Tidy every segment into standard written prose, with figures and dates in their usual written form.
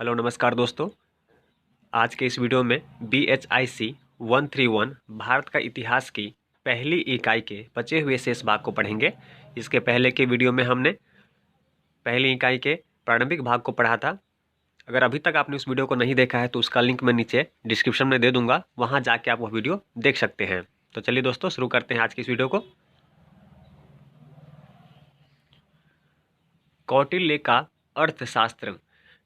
Hello नमस्कार दोस्तों। आज के इस वीडियो में BHIC 131 भारत का इतिहास की पहली इकाई के बचे हुए शेष भाग को पढ़ेंगे। इसके पहले के वीडियो में हमने पहली इकाई के प्रारंभिक भाग को पढ़ा था। अगर अभी तक आपने उस वीडियो को नहीं देखा है तो उसका लिंक मैं नीचे डिस्क्रिप्शन में दे दूंगा, वहाँ जाके आप वह वीडियो देख सकते हैं। तो चलिए दोस्तों, शुरू करते हैं आज की इस वीडियो को। कौटिल्य का अर्थशास्त्र।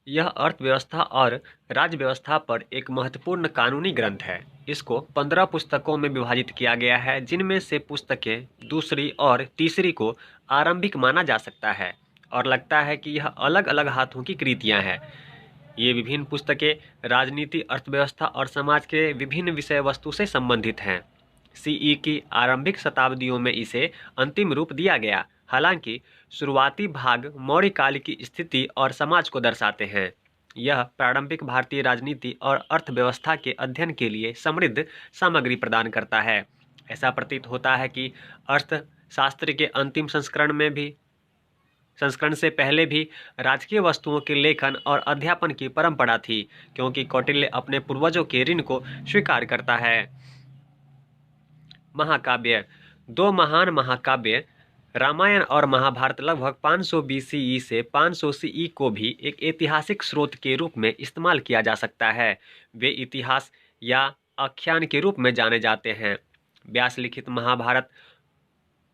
यह अर्थव्यवस्था और राज्य व्यवस्था पर एक महत्वपूर्ण कानूनी ग्रंथ है। इसको 15 पुस्तकों में विभाजित किया गया है, जिनमें से पुस्तकें दूसरी और तीसरी को आरंभिक माना जा सकता है और लगता है कि यह अलग अलग हाथों की कृतियां हैं। ये विभिन्न पुस्तकें राजनीति, अर्थव्यवस्था और समाज के विभिन्न विषय वस्तु से संबंधित हैं। CE की आरंभिक शताब्दियों में इसे अंतिम रूप दिया गया। हालांकि शुरुआती भाग मौर्य काल की स्थिति और समाज को दर्शाते हैं। यह प्रारंभिक भारतीय राजनीति और अर्थव्यवस्था के अध्ययन के लिए समृद्ध सामग्री प्रदान करता है। ऐसा प्रतीत होता है कि अर्थशास्त्र के अंतिम संस्करण से पहले भी राजकीय वस्तुओं के लेखन और अध्यापन की परंपरा थी, क्योंकि कौटिल्य अपने पूर्वजों के ऋण को स्वीकार करता है। महाकाव्य। दो महान महाकाव्य रामायण और महाभारत लगभग 500 BCE से 500 CE को भी एक ऐतिहासिक स्रोत के रूप में इस्तेमाल किया जा सकता है। वे इतिहास या आख्यान के रूप में जाने जाते हैं। व्यास लिखित महाभारत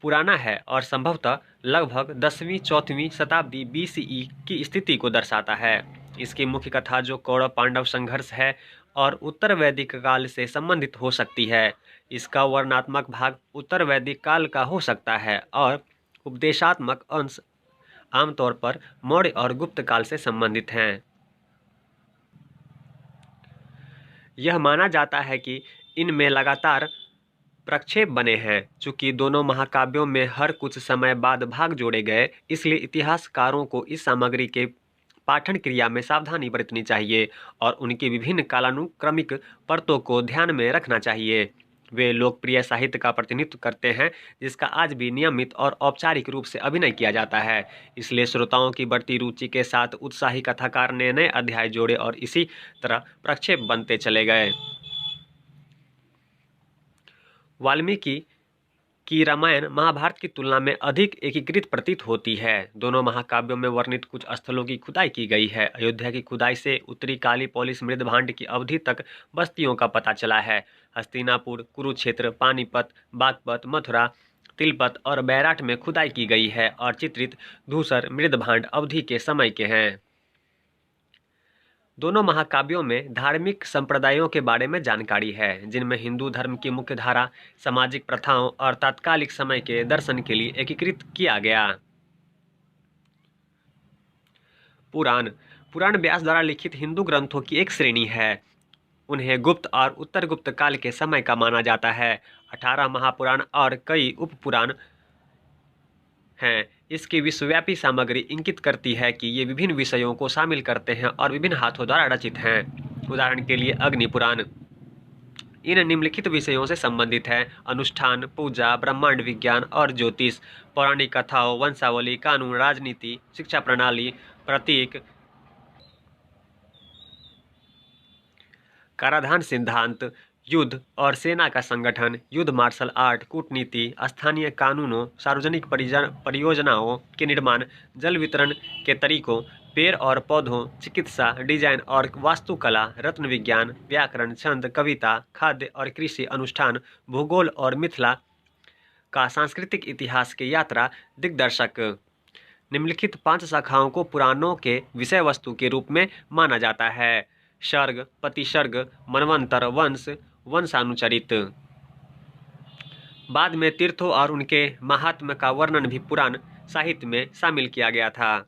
पुराना है और संभवतः लगभग 10वीं-4वीं शताब्दी BCE की स्थिति को दर्शाता है। इसकी मुख्य कथा, जो कौरव पांडव संघर्ष है, और उत्तर वैदिक काल से संबंधित हो सकती है। इसका वर्णनात्मक भाग उत्तर वैदिक काल का हो सकता है और उपदेशात्मक अंश आमतौर पर मौर्य और गुप्त काल से संबंधित हैं। यह माना जाता है कि इनमें लगातार प्रक्षेप बने हैं। चूंकि दोनों महाकाव्यों में हर कुछ समय बाद भाग जोड़े गए, इसलिए इतिहासकारों को इस सामग्री के पाठन क्रिया में सावधानी बरतनी चाहिए और उनकी विभिन्न कालानुक्रमिक परतों को ध्यान में रखना चाहिए। वे लोकप्रिय साहित्य का प्रतिनिधित्व करते हैं, जिसका आज भी नियमित और औपचारिक रूप से अभिनय किया जाता है। इसलिए श्रोताओं की बढ़ती रुचि के साथ उत्साही कथाकार ने नए अध्याय जोड़े और इसी तरह प्रक्षेप बनते चले गए। वाल्मीकि की रामायण महाभारत की तुलना में अधिक एकीकृत प्रतीत होती है। दोनों महाकाव्यों में वर्णित कुछ स्थलों की खुदाई की गई है। अयोध्या की खुदाई से उत्तरी काली पोलिस मृदभांड की अवधि तक बस्तियों का पता चला है। हस्तिनापुर, कुरुक्षेत्र, पानीपत, बागपत, मथुरा, तिलपत और बैराट में खुदाई की गई है और चित्रित धूसर मृदभांड अवधि के समय के हैं। दोनों महाकाव्यों में धार्मिक संप्रदायों के बारे में जानकारी है, जिनमें हिंदू धर्म की मुख्य धारा, सामाजिक प्रथाओं और तात्कालिक समय के दर्शन के लिए एकीकृत किया गया। पुराण। पुराण व्यास द्वारा लिखित हिंदू ग्रंथों की एक श्रेणी है। उन्हें गुप्त और उत्तर गुप्त काल के समय का माना जाता है। 18 महापुराण और कई उपपुराण हैं। इसकी विश्वव्यापी सामग्री इंगित करती है कि ये विभिन्न विषयों को शामिल करते हैं और विभिन्न हाथों द्वारा रचित हैं। उदाहरण के लिए अग्नि पुराण इन निम्नलिखित विषयों से संबंधित है: अनुष्ठान, पूजा, ब्रह्मांड विज्ञान और ज्योतिष, पौराणिक कथाओं, वंशावली, कानून, राजनीति, शिक्षा प्रणाली, प्रतीक, कराधान सिद्धांत, युद्ध और सेना का संगठन, युद्ध, मार्शल आर्ट, कूटनीति, स्थानीय कानूनों, सार्वजनिक परियोजनाओं के निर्माण, जल वितरण के तरीकों, पेड़ और पौधों, चिकित्सा, डिजाइन और वास्तुकला, रत्न विज्ञान, व्याकरण, छंद, कविता, खाद्य और कृषि, अनुष्ठान, भूगोल और मिथिला का सांस्कृतिक इतिहास के यात्रा दिग्दर्शक। निम्नलिखित 5 शाखाओं को पुराणों के विषय वस्तु के रूप में माना जाता है: सर्ग, प्रतिसर्ग, मनवंतर, वंश, वंशानुचरित। बाद में तीर्थों और उनके महात्म्य का वर्णन भी पुराण साहित्य में शामिल किया गया था।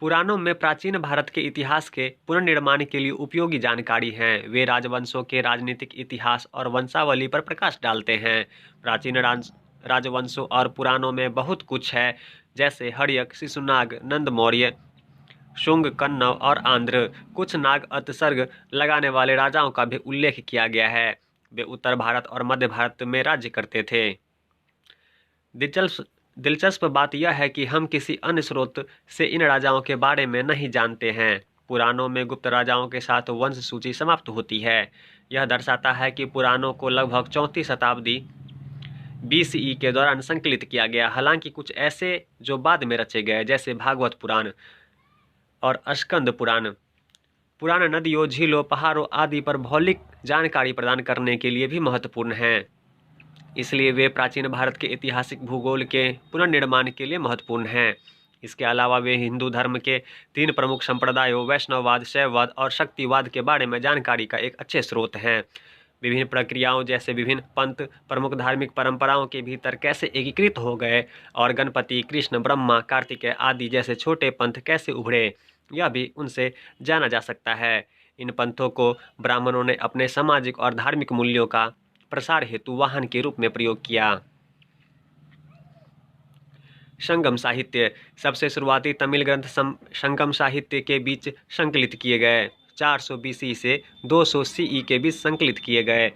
पुराणों में प्राचीन भारत के इतिहास के पुनर्निर्माण के लिए उपयोगी जानकारी है। वे राजवंशों के राजनीतिक इतिहास और वंशावली पर प्रकाश डालते हैं। प्राचीन राजवंशों और पुराणों में बहुत कुछ है, जैसे हर्यक, शिशुनाग, नंद मौर्य, शुंग, कन्नव और आंध्र। कुछ नाग अतसर्ग लगाने वाले राजाओं का भी उल्लेख किया गया है। वे उत्तर भारत और मध्य भारत में राज्य करते थे। दिलचस्प बात यह है कि हम किसी अन्य स्रोत से इन राजाओं के बारे में नहीं जानते हैं। पुराणों में गुप्त राजाओं के साथ वंश सूची समाप्त होती है। यह दर्शाता है कि पुराणों को लगभग 34वीं शताब्दी BCE के दौरान संकलित किया गया। हालांकि कुछ ऐसे जो बाद में रचे गए, जैसे भागवत पुराण और स्कंद पुराण, नदियों, झीलों, पहाड़ों आदि पर भौगोलिक जानकारी प्रदान करने के लिए भी महत्वपूर्ण हैं। इसलिए वे प्राचीन भारत के ऐतिहासिक भूगोल के पुनर्निर्माण के लिए महत्वपूर्ण हैं। इसके अलावा वे हिंदू धर्म के 3 प्रमुख संप्रदायों वैष्णववाद, शैववाद और शक्तिवाद के बारे में जानकारी का एक अच्छे स्रोत हैं। विभिन्न प्रक्रियाओं जैसे विभिन्न पंथ प्रमुख धार्मिक परंपराओं के भीतर कैसे एकीकृत हो गए और गणपति, कृष्ण, ब्रह्मा, कार्तिकेय आदि जैसे छोटे पंथ कैसे उभरे, यह भी उनसे जाना जा सकता है। इन पंथों को ब्राह्मणों ने अपने सामाजिक और धार्मिक मूल्यों का प्रसार हेतु वाहन के रूप में प्रयोग किया। संगम साहित्य। सबसे शुरुआती तमिल ग्रंथ संगम साहित्य के बीच संकलित किए गए। 400 BC से 200 CE के बीच संकलित किए गए।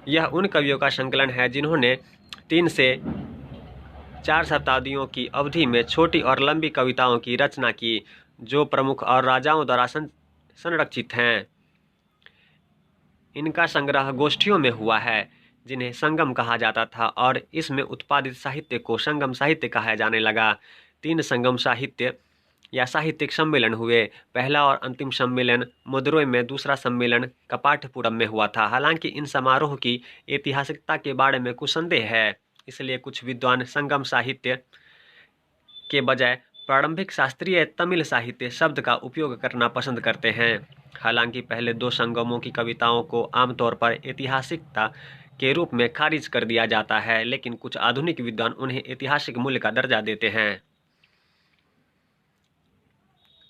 यह उन कवियों का संकलन है जिन्होंने 3 से 4 शताब्दियों की अवधि में छोटी और लंबी कविताओं की रचना की, जो प्रमुख और राजाओं द्वारा संरक्षित हैं। इनका संग्रह गोष्ठियों में हुआ है, जिन्हें संगम कहा जाता था, और इसमें उत्पादित साहित्य को संगम साहित्य कहा जाने लगा। 3 संगम साहित्य या साहित्यिक सम्मेलन हुए। पहला और अंतिम सम्मेलन मदुरै में, दूसरा सम्मेलन कपाटपुरम में हुआ था। हालांकि इन समारोह की ऐतिहासिकता के बारे में कुछ संदेह है, इसलिए कुछ विद्वान संगम साहित्य के बजाय प्रारंभिक शास्त्रीय तमिल साहित्य शब्द का उपयोग करना पसंद करते हैं। हालांकि पहले 2 संगमों की कविताओं को आमतौर पर ऐतिहासिकता के रूप में खारिज कर दिया जाता है, लेकिन कुछ आधुनिक विद्वान उन्हें ऐतिहासिक मूल्य का दर्जा देते हैं।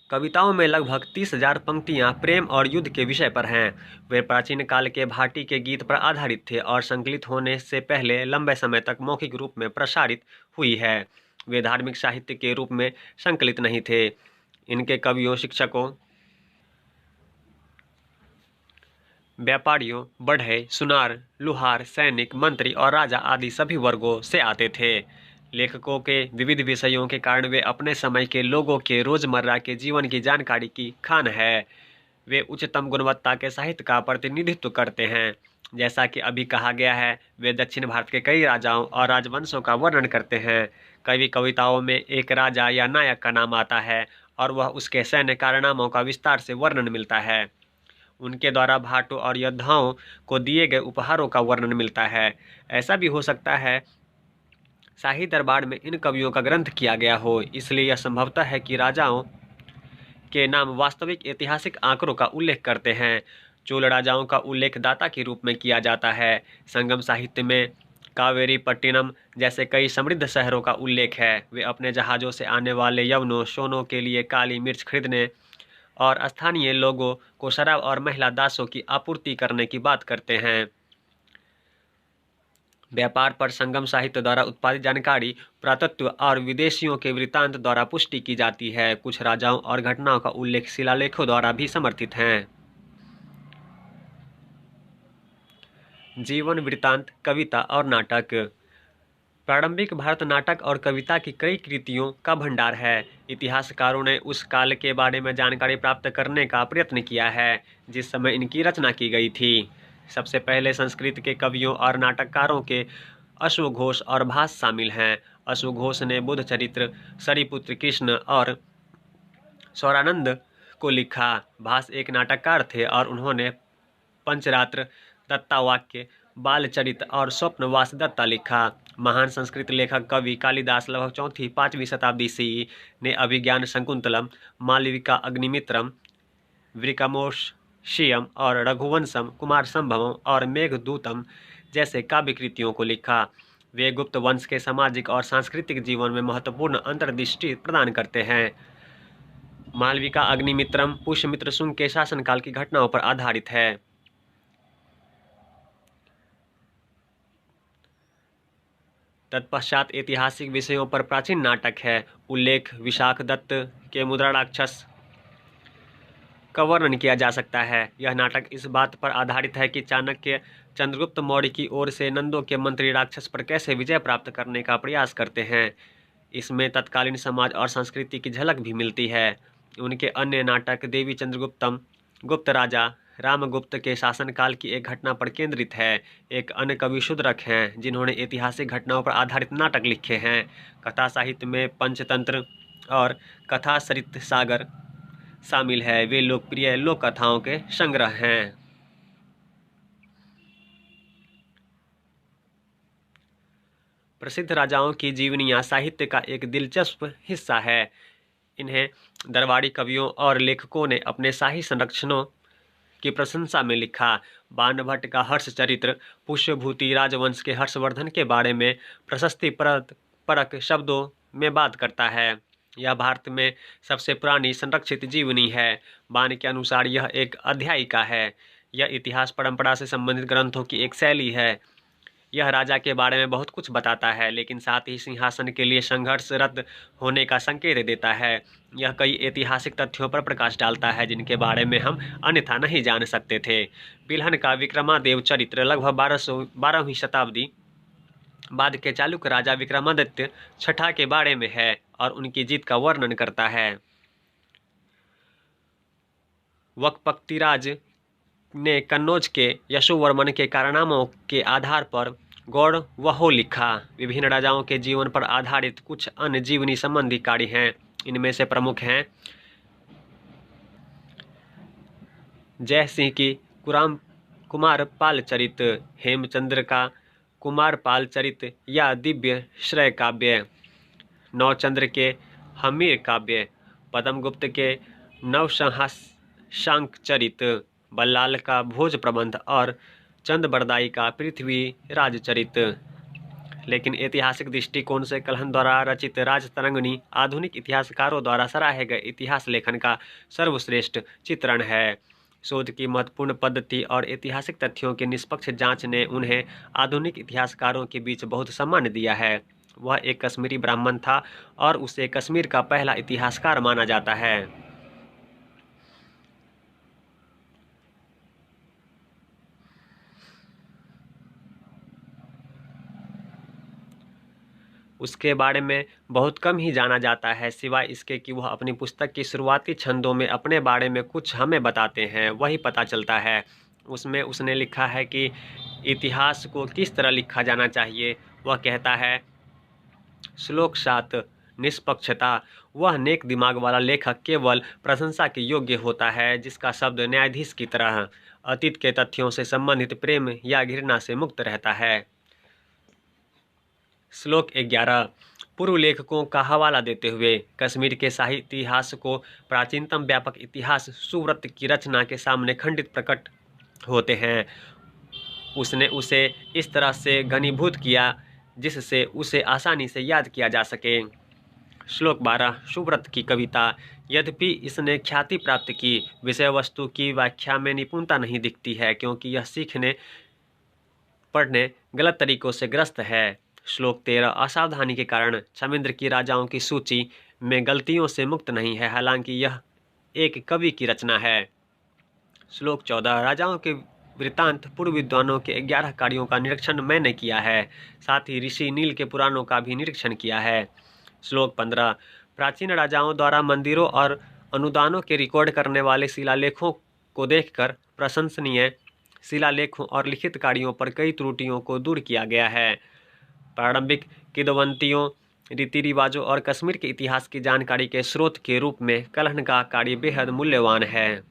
कविताओं में लगभग 30,000 पंक्तियां प्रेम और युद्ध के विषय पर हैं। वे प्राचीन काल के भाटी के गीत पर आधारित थे और संकलित होने से पहले लंबे समय तक मौखिक रूप में प्रसारित हुई है। वे धार्मिक साहित्य के रूप में संकलित नहीं थे। इनके कवियों, शिक्षकों, व्यापारियों, बढ़ई, सुनार, लुहार, सैनिक, मंत्री और राजा आदि सभी वर्गों से आते थे। लेखकों के विविध विषयों के कारण वे अपने समय के लोगों के रोजमर्रा के जीवन की जानकारी की खान है। वे उच्चतम गुणवत्ता के साहित्य का प्रतिनिधित्व करते हैं। जैसा कि अभी कहा गया है, वे दक्षिण भारत के कई राजाओं और राजवंशों का वर्णन करते हैं। कई कविताओं में एक राजा या नायक का नाम आता है और वह उसके सैन्य कारनामों का विस्तार से वर्णन मिलता है। उनके द्वारा भाटों और योद्धाओं को दिए गए उपहारों का वर्णन मिलता है। ऐसा भी हो सकता है शाही दरबार में इन कवियों का ग्रंथ किया गया हो, इसलिए यह संभवतः है कि राजाओं के नाम वास्तविक ऐतिहासिक आंकड़ों का उल्लेख करते हैं। चोल राजाओं का उल्लेख दाता के रूप में किया जाता है। संगम साहित्य में कावेरी पट्टिनम जैसे कई समृद्ध शहरों का उल्लेख है। वे अपने जहाज़ों से आने वाले यवनों, शोनों के लिए काली मिर्च खरीदने और स्थानीय लोगों को शराब और महिला दासों की आपूर्ति करने की बात करते हैं। व्यापार पर संगम साहित्य द्वारा उत्पादित जानकारी पुरातत्व और विदेशियों के वृत्तांत द्वारा पुष्टि की जाती है। कुछ राजाओं और घटनाओं का उल्लेख शिलालेखों द्वारा भी समर्थित हैं। जीवन वृत्तांत, कविता और नाटक। प्रारंभिक भारत नाटक और कविता की कई कृतियों का भंडार है। इतिहासकारों ने उस काल के बारे में जानकारी प्राप्त करने का प्रयत्न किया है जिस समय इनकी रचना की गई थी। सबसे पहले संस्कृत के कवियों और नाटककारों के अश्वघोष और भास शामिल हैं। अश्वघोष ने बुद्ध चरित्र, सरिपुत्र कृष्ण और स्वरानंद को लिखा। भास एक नाटककार थे और उन्होंने पंचरात्र, दत्तावाक्य, बालचरित और स्वप्नवास दत्ता लिखा। महान संस्कृत लेखक कवि कालिदास लगभग 4वीं-5वीं शताब्दी CE ने अभिज्ञान शकुंतलम, मालविका अग्निमित्रम, वृकमोर्वशीयम और रघुवंशम, कुमार संभवम और मेघदूतम जैसे काव्य कृतियों को लिखा। वे गुप्त वंश के सामाजिक और सांस्कृतिक जीवन में महत्वपूर्ण अंतर्दृष्टि प्रदान करते हैं। मालविका अग्निमित्रम पुष्यमित्र शुंग के शासनकाल की घटनाओं पर आधारित है। तत्पश्चात ऐतिहासिक विषयों पर प्राचीन नाटक है। उल्लेख विशाख दत्त के मुद्राराक्षस का वर्णन किया जा सकता है। यह नाटक इस बात पर आधारित है कि चाणक्य चंद्रगुप्त मौर्य की ओर से नंदों के मंत्री राक्षस पर कैसे विजय प्राप्त करने का प्रयास करते हैं। इसमें तत्कालीन समाज और संस्कृति की झलक भी मिलती है। उनके अन्य नाटक देवी चंद्रगुप्तम, गुप्त राजा, रामगुप्त के शासनकाल की एक घटना पर केंद्रित है। एक अन्य कवि शूद्रक हैं जिन्होंने ऐतिहासिक घटनाओं पर आधारित नाटक लिखे हैं। कथा साहित्य में पंचतंत्र और कथा सरित सागर शामिल है। वे लोकप्रिय लोक कथाओं के संग्रह हैं। प्रसिद्ध राजाओं की जीवनियां साहित्य का एक दिलचस्प हिस्सा है। इन्हें दरबारी कवियों और लेखकों ने अपने शाही संरक्षणों की प्रशंसा में लिखा। बाणभट्ट का हर्ष चरित्र पुष्यभूति राजवंश के हर्षवर्धन के बारे में प्रशस्ति परक शब्दों में बात करता है। यह भारत में सबसे पुरानी संरक्षित जीवनी है। बाण के अनुसार यह एक अध्यायिका है। यह इतिहास परंपरा से संबंधित ग्रंथों की एक शैली है। यह राजा के बारे में बहुत कुछ बताता है, लेकिन साथ ही सिंहासन के लिए संघर्षरत होने का संकेत देता है। यह कई ऐतिहासिक तथ्यों पर प्रकाश डालता है जिनके बारे में हम अन्यथा नहीं जान सकते थे। बिल्हन का विक्रमादेव चरित्र लगभग 12वीं शताब्दी बाद के चालुक्य राजा विक्रमादित्य छठा के बारे में है और उनकी जीत का वर्णन करता है। वकपतिराज ने कन्नौज के यशोवर्मन के कारनामों के आधार पर गौरवहो लिखा। विभिन्न राजाओं के जीवन पर आधारित कुछ अन्य जीवनी संबंधी कार्य हैं। इनमें से प्रमुख हैं जय सिंह की कुमारपाल चरित, हेमचंद्र का कुमारपाल चरित या दिव्य श्रेय काव्य, नौचंद्र के हमीर काव्य, पद्मगुप्त के नवसंहाशांक चरित, बल्लाल का भोज प्रबंध और चंदबरदाई का पृथ्वीराज चरित। लेकिन ऐतिहासिक दृष्टिकोण से कल्हण द्वारा रचित राजतरंगिणी आधुनिक इतिहासकारों द्वारा सराहे गए इतिहास लेखन का सर्वश्रेष्ठ चित्रण है। शोध की महत्वपूर्ण पद्धति और ऐतिहासिक तथ्यों की निष्पक्ष जांच ने उन्हें आधुनिक इतिहासकारों के बीच बहुत सम्मान दिया है। वह एक कश्मीरी ब्राह्मण था और उसे कश्मीर का पहला इतिहासकार माना जाता है। उसके बारे में बहुत कम ही जाना जाता है, सिवाय इसके कि वह अपनी पुस्तक की शुरुआती छंदों में अपने बारे में कुछ हमें बताते हैं। वही पता चलता है। उसमें उसने लिखा है कि इतिहास को किस तरह लिखा जाना चाहिए। वह कहता है, श्लोक 7, निष्पक्षता। वह नेक दिमाग वाला लेखक केवल प्रशंसा के योग्य होता है जिसका शब्द न्यायाधीश की तरह अतीत के तथ्यों से संबंधित प्रेम या घृणा से मुक्त रहता है। श्लोक 11, पूर्व लेखकों का हवाला देते हुए कश्मीर के शाही इतिहास को प्राचीनतम व्यापक इतिहास सुव्रत की रचना के सामने खंडित प्रकट होते हैं। उसने उसे इस तरह से घनीभूत किया जिससे उसे आसानी से याद किया जा सके। श्लोक 12, सुव्रत की कविता। यद्यपि इसने ख्याति प्राप्त की, विषय वस्तु की व्याख्या में निपुणता नहीं दिखती है क्योंकि यह सीखने पढ़ने गलत तरीकों से ग्रस्त है। श्लोक 13, असावधानी के कारण क्षमेंद्र की राजाओं की सूची में गलतियों से मुक्त नहीं है, हालांकि यह एक कवि की रचना है। श्लोक 14, राजाओं के वृत्तांत पूर्व विद्वानों के 11 कार्यों का निरीक्षण मैंने किया है, साथ ही ऋषि नील के पुराणों का भी निरीक्षण किया है। श्लोक 15, प्राचीन राजाओं द्वारा मंदिरों और अनुदानों के रिकॉर्ड करने वाले शिलालेखों को देखकर प्रशंसनीय शिलालेखों और लिखित कार्यों पर कई त्रुटियों को दूर किया गया है। प्रारंभिक किंवदंतियों, रीति रिवाजों और कश्मीर के इतिहास की जानकारी के स्रोत के रूप में कल्हण का कार्य बेहद मूल्यवान है।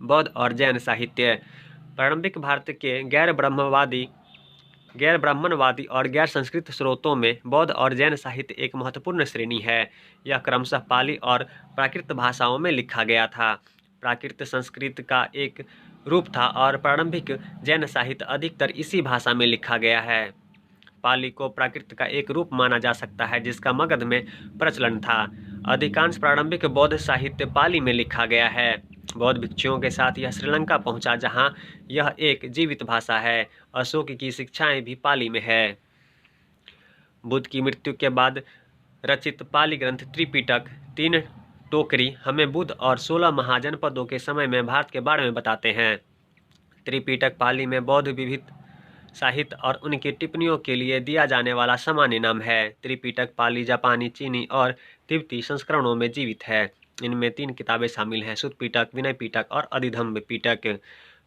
बौद्ध और जैन साहित्य। प्रारंभिक भारत के गैर ब्राह्मणवादी और गैर संस्कृत स्रोतों में बौद्ध और जैन साहित्य एक महत्वपूर्ण श्रेणी है। यह क्रमशः पाली और प्राकृत भाषाओं में लिखा गया था। प्राकृत संस्कृत का एक रूप था और प्रारंभिक जैन साहित्य अधिकतर इसी भाषा में लिखा गया है। पाली को प्राकृत का एक रूप माना जा सकता है जिसका मगध में प्रचलन था। अधिकांश प्रारंभिक बौद्ध साहित्य पाली में लिखा गया है। बौद्ध भिक्षुओं के साथ यह श्रीलंका पहुंचा जहां यह एक जीवित भाषा है। अशोक की शिक्षाएं भी पाली में है। बुद्ध की मृत्यु के बाद रचित पाली ग्रंथ त्रिपिटक, 3 टोकरी हमें बुद्ध और 16 महाजनपदों के समय में भारत के बारे में बताते हैं। त्रिपिटक पाली में बौद्ध विविध साहित्य और उनकी टिप्पणियों के लिए दिया जाने वाला सामान्य नाम है। त्रिपिटक पाली, जापानी, चीनी और तिब्बती संस्करणों में जीवित है। इनमें 3 किताबें शामिल हैं: सुत्त पिटक, विनय पिटक और अधिधम्म पिटक।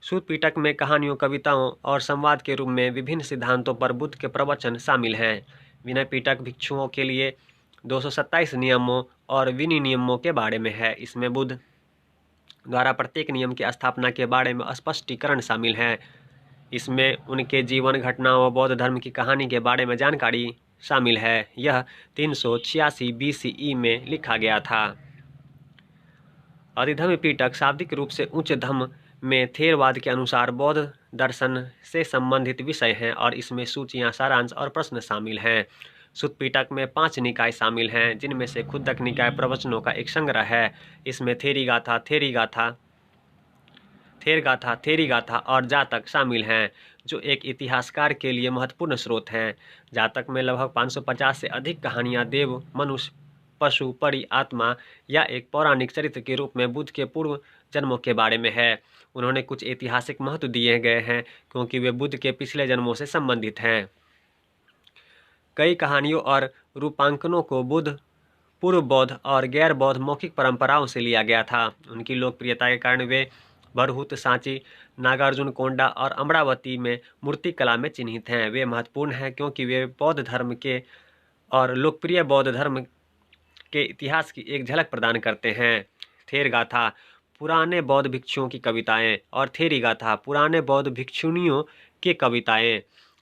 सुत्त पिटक में कहानियों, कविताओं और संवाद के रूप में विभिन्न सिद्धांतों पर बुद्ध के प्रवचन शामिल हैं। विनय पिटक भिक्षुओं के लिए 227 नियमों और विनियमों के बारे में है। इसमें बुद्ध द्वारा प्रत्येक नियम की स्थापना के बारे में स्पष्टीकरण शामिल हैं। इसमें उनके जीवन, घटनाओं, बौद्ध धर्म की कहानी के बारे में जानकारी शामिल है। यह 386 BCE में लिखा गया था। अधिधम्म पिटक शाब्दिक रूप से उच्च धम्म में थेरवाद के अनुसार बौद्ध दर्शन से संबंधित विषय हैं और इसमें सूचियां, सारांश और प्रश्न शामिल हैं। सुत्त पिटक में 5 निकाय शामिल हैं, जिनमें से खुद्दक निकाय प्रवचनों का एक संग्रह है। इसमें थेरीगाथा, थेरीगाथा और जातक शामिल हैं, जो एक इतिहासकार के लिए महत्वपूर्ण स्रोत हैं। जातक में लगभग 550 से अधिक कहानियां देव, मनुष्य, पशु, परी, आत्मा या एक पौराणिक चरित्र के रूप में बुद्ध के पूर्व जन्मों के बारे में है। उन्होंने कुछ ऐतिहासिक महत्व दिए गए हैं क्योंकि वे बुद्ध के पिछले जन्मों से संबंधित हैं। कई कहानियों और रूपांकनों को बुद्ध, पूर्व बौद्ध और गैर बौद्ध मौखिक परंपराओं से लिया गया था। उनकी लोकप्रियता के कारण वे भरहुत, सांची, नागार्जुन कोंडा और अमरावती में मूर्तिकला में चिन्हित हैं। वे महत्वपूर्ण हैं क्योंकि वे बौद्ध धर्म के और लोकप्रिय बौद्ध धर्म के इतिहास की एक झलक प्रदान करते हैं। थेरगाथा पुराने बौद्ध भिक्षुओं की कविताएं और थेरीगाथा पुराने बौद्ध भिक्षुणियों की कविताएं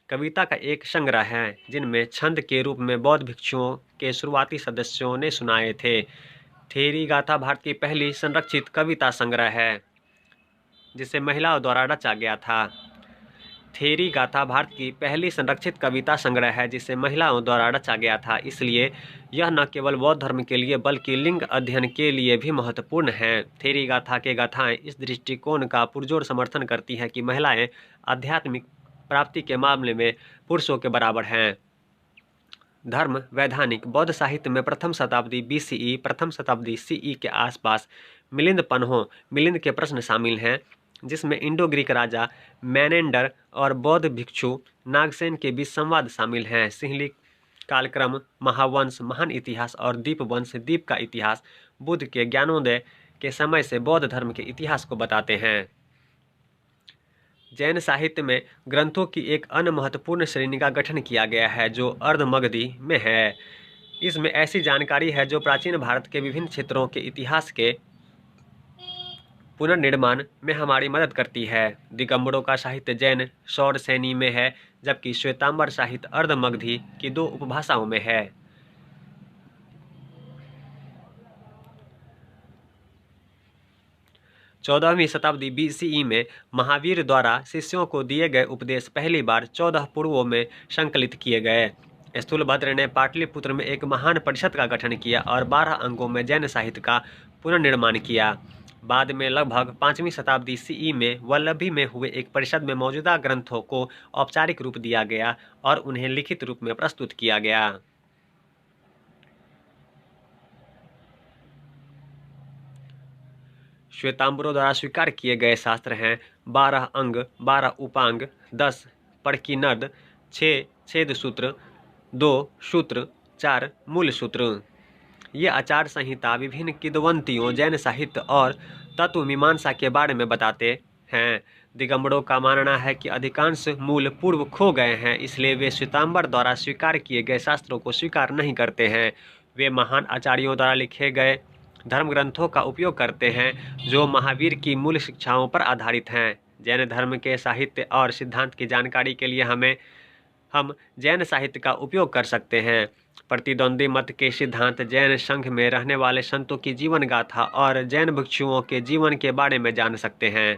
कविता का एक संग्रह है, जिनमें छंद के रूप में बौद्ध भिक्षुओं के शुरुआती सदस्यों ने सुनाए थे। थेरीगाथा भारत की पहली संरक्षित कविता संग्रह है, जिसे महिलाओं द्वारा रचा गया था। थेरीगाथा भारत की पहली संरक्षित कविता संग्रह है, जिसे महिलाओं द्वारा रचा गया था। इसलिए यह न केवल बौद्ध धर्म के लिए बल्कि लिंग अध्ययन के लिए भी महत्वपूर्ण है। थेरीगाथा के गाथाएं इस दृष्टिकोण का पुरजोर समर्थन करती हैं कि महिलाएं आध्यात्मिक प्राप्ति के मामले में पुरुषों के बराबर हैं। धर्म वैधानिक बौद्ध साहित्य में प्रथम शताब्दी BCE, प्रथम शताब्दी CE के आसपास मिलिंद पन्हों, मिलिंद के प्रश्न शामिल हैं, जिसमें इंडो ग्रीक राजा मैनेंडर और बौद्ध भिक्षु नागसेन के बीच संवाद शामिल हैं। सिंहलिक कालक्रम, महावंश, महान इतिहास और दीपवंश, दीप का इतिहास बुद्ध के ज्ञानोदय के समय से बौद्ध धर्म के इतिहास को बताते हैं। जैन साहित्य में ग्रंथों की एक अन्य महत्वपूर्ण श्रेणी का गठन किया गया है, जो अर्धमगधी में है। इसमें ऐसी जानकारी है जो प्राचीन भारत के विभिन्न क्षेत्रों के इतिहास के पुनर्निर्माण में हमारी मदद करती है। दिगंबरों का साहित्य जैन सौर श्रेणी में है, जबकि श्वेतांबर साहित्य अर्धमगधी की 2 उपभाषाओं में है। 14वीं शताब्दी BCE में महावीर द्वारा शिष्यों को दिए गए उपदेश पहली बार 14 पूर्वों में संकलित किए गए। स्थूलभद्र ने पाटलिपुत्र में एक महान परिषद का गठन किया और 12 अंगों में जैन साहित्य का पुनर्निर्माण किया। बाद में लगभग 5वीं शताब्दी CE में वल्लभी में हुए एक परिषद में मौजूदा ग्रंथों को औपचारिक रूप दिया गया और उन्हें लिखित रूप में प्रस्तुत किया गया। श्वेतांबरों द्वारा स्वीकार किए गए शास्त्र हैं 12 अंग, 12 उपांग, 10 परकीनद, 6 छेद सूत्र, 2 सूत्र, 4 मूल सूत्र। ये आचार संहिता विभिन्न किंवदंतियों, जैन साहित्य और तत्व मीमांसा के बारे में बताते हैं। दिगंबरों का मानना है कि अधिकांश मूल पूर्व खो गए हैं, इसलिए वे श्वेतांबर द्वारा स्वीकार किए गए शास्त्रों को स्वीकार नहीं करते हैं। वे महान आचार्यों द्वारा लिखे गए धर्म ग्रंथों का उपयोग करते हैं, जो महावीर की मूल शिक्षाओं पर आधारित हैं। जैन धर्म के साहित्य और सिद्धांत की जानकारी के लिए हम जैन साहित्य का उपयोग कर सकते हैं। प्रतिद्वंदी मत के सिद्धांत, जैन संघ में रहने वाले संतों की जीवन गाथा और जैन भिक्षुओं के जीवन के बारे में जान सकते हैं।